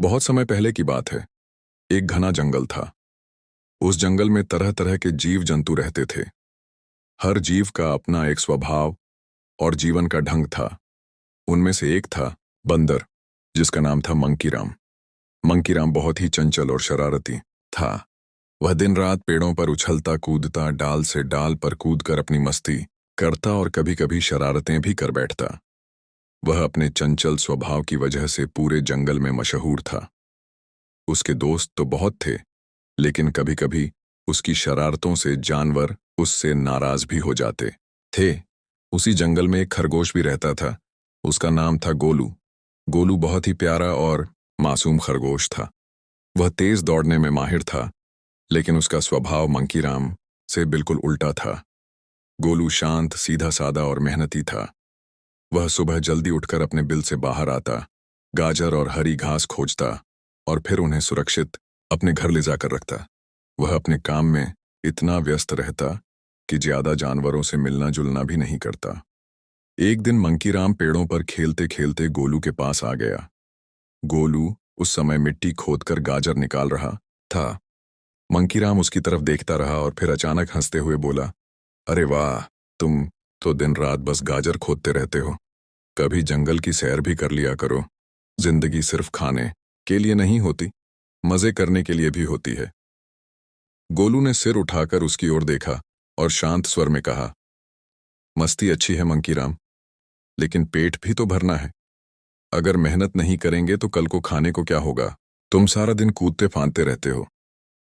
बहुत समय पहले की बात है। एक घना जंगल था। उस जंगल में तरह तरह के जीव जंतु रहते थे। हर जीव का अपना एक स्वभाव और जीवन का ढंग था। उनमें से एक था बंदर, जिसका नाम था मंकीराम। मंकीराम बहुत ही चंचल और शरारती था। वह दिन रात पेड़ों पर उछलता कूदता, डाल से डाल पर कूदकर अपनी मस्ती करता और कभी कभी शरारतें भी कर बैठता। वह अपने चंचल स्वभाव की वजह से पूरे जंगल में मशहूर था। उसके दोस्त तो बहुत थे, लेकिन कभी कभी उसकी शरारतों से जानवर उससे नाराज भी हो जाते थे। उसी जंगल में एक खरगोश भी रहता था। उसका नाम था गोलू। गोलू बहुत ही प्यारा और मासूम खरगोश था। वह तेज दौड़ने में माहिर था, लेकिन उसका स्वभाव मंकीराम से बिल्कुल उल्टा था। गोलू शांत, सीधा सादा और मेहनती था। वह सुबह जल्दी उठकर अपने बिल से बाहर आता, गाजर और हरी घास खोजता और फिर उन्हें सुरक्षित अपने घर ले जाकर रखता। वह अपने काम में इतना व्यस्त रहता कि ज्यादा जानवरों से मिलना जुलना भी नहीं करता। एक दिन मंकीराम पेड़ों पर खेलते खेलते गोलू के पास आ गया। गोलू उस समय मिट्टी खोदकर गाजर निकाल रहा था। मंकीराम उसकी तरफ देखता रहा और फिर अचानक हंसते हुए बोला, अरे वाह, तुम तो दिन रात बस गाजर खोदते रहते हो। कभी जंगल की सैर भी कर लिया करो। जिंदगी सिर्फ खाने के लिए नहीं होती, मजे करने के लिए भी होती है। गोलू ने सिर उठाकर उसकी ओर देखा और शांत स्वर में कहा, मस्ती अच्छी है मंकीराम, लेकिन पेट भी तो भरना है। अगर मेहनत नहीं करेंगे तो कल को खाने को क्या होगा। तुम सारा दिन कूदते फांदते रहते हो,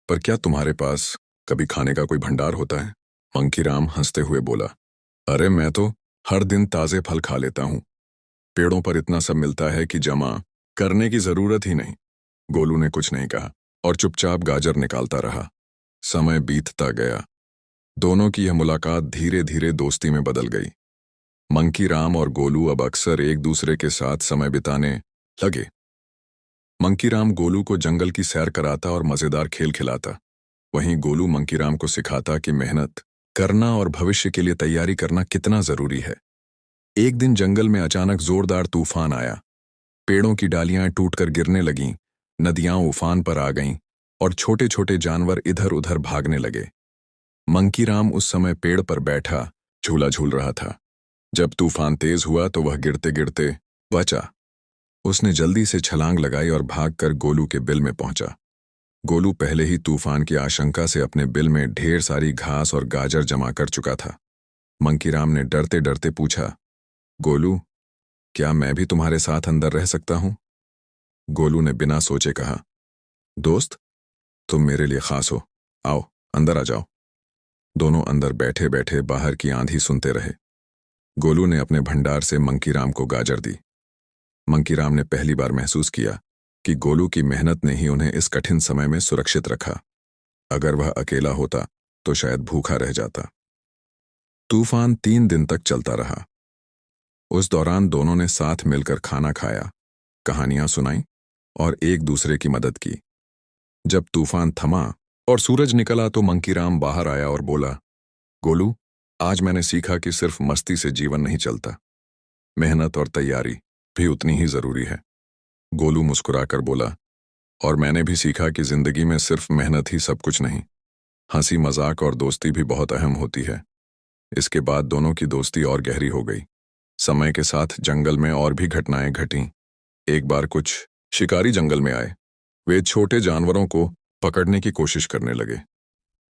पर क्या तुम्हारे पास कभी खाने का कोई भंडार होता है? मंकीराम हंसते हुए बोला, अरे मैं तो हर दिन ताजे फल खा लेता हूं। पेड़ों पर इतना सब मिलता है कि जमा करने की जरूरत ही नहीं। गोलू ने कुछ नहीं कहा और चुपचाप गाजर निकालता रहा। समय बीतता गया। दोनों की यह मुलाकात धीरे धीरे दोस्ती में बदल गई। मंकीराम और गोलू अब अक्सर एक दूसरे के साथ समय बिताने लगे। मंकीराम गोलू को जंगल की सैर कराता और मजेदार खेल खिलाता। वहीं गोलू मंकीराम को सिखाता कि मेहनत करना और भविष्य के लिए तैयारी करना कितना जरूरी है। एक दिन जंगल में अचानक जोरदार तूफान आया। पेड़ों की डालियां टूटकर गिरने लगीं, नदियां उफान पर आ गईं और छोटे छोटे जानवर इधर उधर भागने लगे। मंकीराम उस समय पेड़ पर बैठा झूला झूल रहा था। जब तूफान तेज हुआ तो वह गिरते गिरते बचा। उसने जल्दी से छलांग लगाई और भागकर गोलू के बिल में पहुंचा। गोलू पहले ही तूफान की आशंका से अपने बिल में ढेर सारी घास और गाजर जमा कर चुका था। मंकीराम ने डरते डरते पूछा, गोलू, क्या मैं भी तुम्हारे साथ अंदर रह सकता हूं? गोलू ने बिना सोचे कहा, दोस्त, तुम मेरे लिए खास हो। आओ, अंदर आ जाओ। दोनों अंदर बैठे बैठे बाहर की आंधी सुनते रहे। गोलू ने अपने भंडार से मंकीराम को गाजर दी। मंकीराम ने पहली बार महसूस किया कि गोलू की मेहनत ने ही उन्हें इस कठिन समय में सुरक्षित रखा। अगर वह अकेला होता तो शायद भूखा रह जाता। तूफान 3 दिन तक चलता रहा। उस दौरान दोनों ने साथ मिलकर खाना खाया, कहानियां सुनाई और एक दूसरे की मदद की। जब तूफान थमा और सूरज निकला तो मंकीराम बाहर आया और बोला, गोलू, आज मैंने सीखा कि सिर्फ मस्ती से जीवन नहीं चलता। मेहनत और तैयारी भी उतनी ही जरूरी है। गोलू मुस्कुराकर बोला, और मैंने भी सीखा कि जिंदगी में सिर्फ मेहनत ही सब कुछ नहीं, हंसी मजाक और दोस्ती भी बहुत अहम होती है। इसके बाद दोनों की दोस्ती और गहरी हो गई। समय के साथ जंगल में और भी घटनाएं घटीं। एक बार कुछ शिकारी जंगल में आए। वे छोटे जानवरों को पकड़ने की कोशिश करने लगे।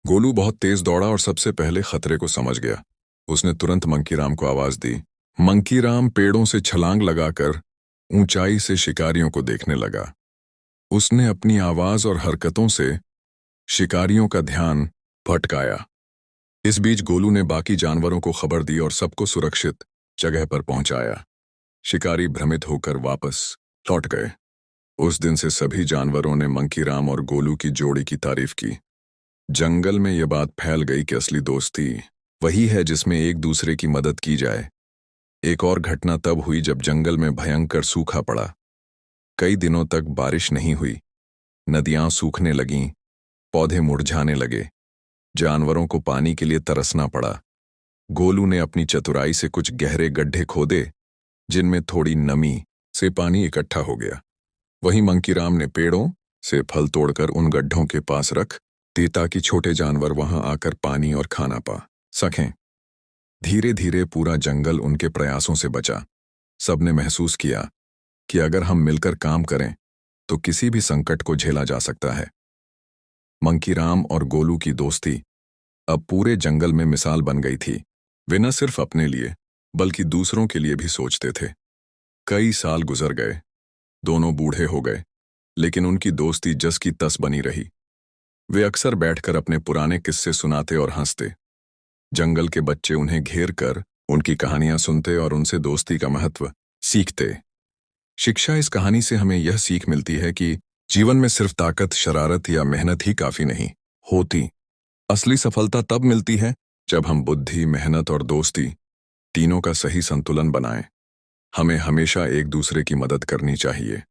गोलू बहुत तेज दौड़ा और सबसे पहले खतरे को समझ गया। उसने तुरंत मंकीराम को आवाज दी। मंकीराम पेड़ों से छलांग लगाकर ऊंचाई से शिकारियों को देखने लगा। उसने अपनी आवाज और हरकतों से शिकारियों का ध्यान भटकाया। इस बीच गोलू ने बाकी जानवरों को खबर दी और सबको सुरक्षित जगह पर पहुंचाया। शिकारी भ्रमित होकर वापस लौट गए। उस दिन से सभी जानवरों ने मंकीराम और गोलू की जोड़ी की तारीफ की। जंगल में यह बात फैल गई कि असली दोस्ती वही है जिसमें एक दूसरे की मदद की जाए। एक और घटना तब हुई जब जंगल में भयंकर सूखा पड़ा। कई दिनों तक बारिश नहीं हुई। नदियां सूखने लगीं, पौधे मुरझाने लगे, जानवरों को पानी के लिए तरसना पड़ा। गोलू ने अपनी चतुराई से कुछ गहरे गड्ढे खोदे, जिनमें थोड़ी नमी से पानी इकट्ठा हो गया। वहीं मंकीराम ने पेड़ों से फल तोड़कर उन गड्ढों के पास रख दी ताकि छोटे जानवर वहां आकर पानी और खाना पा सकें। धीरे धीरे पूरा जंगल उनके प्रयासों से बचा। सबने महसूस किया कि अगर हम मिलकर काम करें तो किसी भी संकट को झेला जा सकता है। मंकीराम और गोलू की दोस्ती अब पूरे जंगल में मिसाल बन गई थी। वे न सिर्फ अपने लिए बल्कि दूसरों के लिए भी सोचते थे। कई साल गुजर गए, दोनों बूढ़े हो गए, लेकिन उनकी दोस्ती जस की तस बनी रही। वे अक्सर बैठकर अपने पुराने किस्से सुनाते और हंसते। जंगल के बच्चे उन्हें घेर कर उनकी कहानियां सुनते और उनसे दोस्ती का महत्व सीखते। शिक्षा इस कहानी से हमें यह सीख मिलती है कि जीवन में सिर्फ ताकत, शरारत या मेहनत ही काफी नहीं होती। असली सफलता तब मिलती है जब हम बुद्धि, मेहनत और दोस्ती तीनों का सही संतुलन बनाएं। हमें हमेशा एक दूसरे की मदद करनी चाहिए।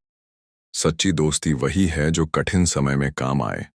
सच्ची दोस्ती वही है जो कठिन समय में काम आए।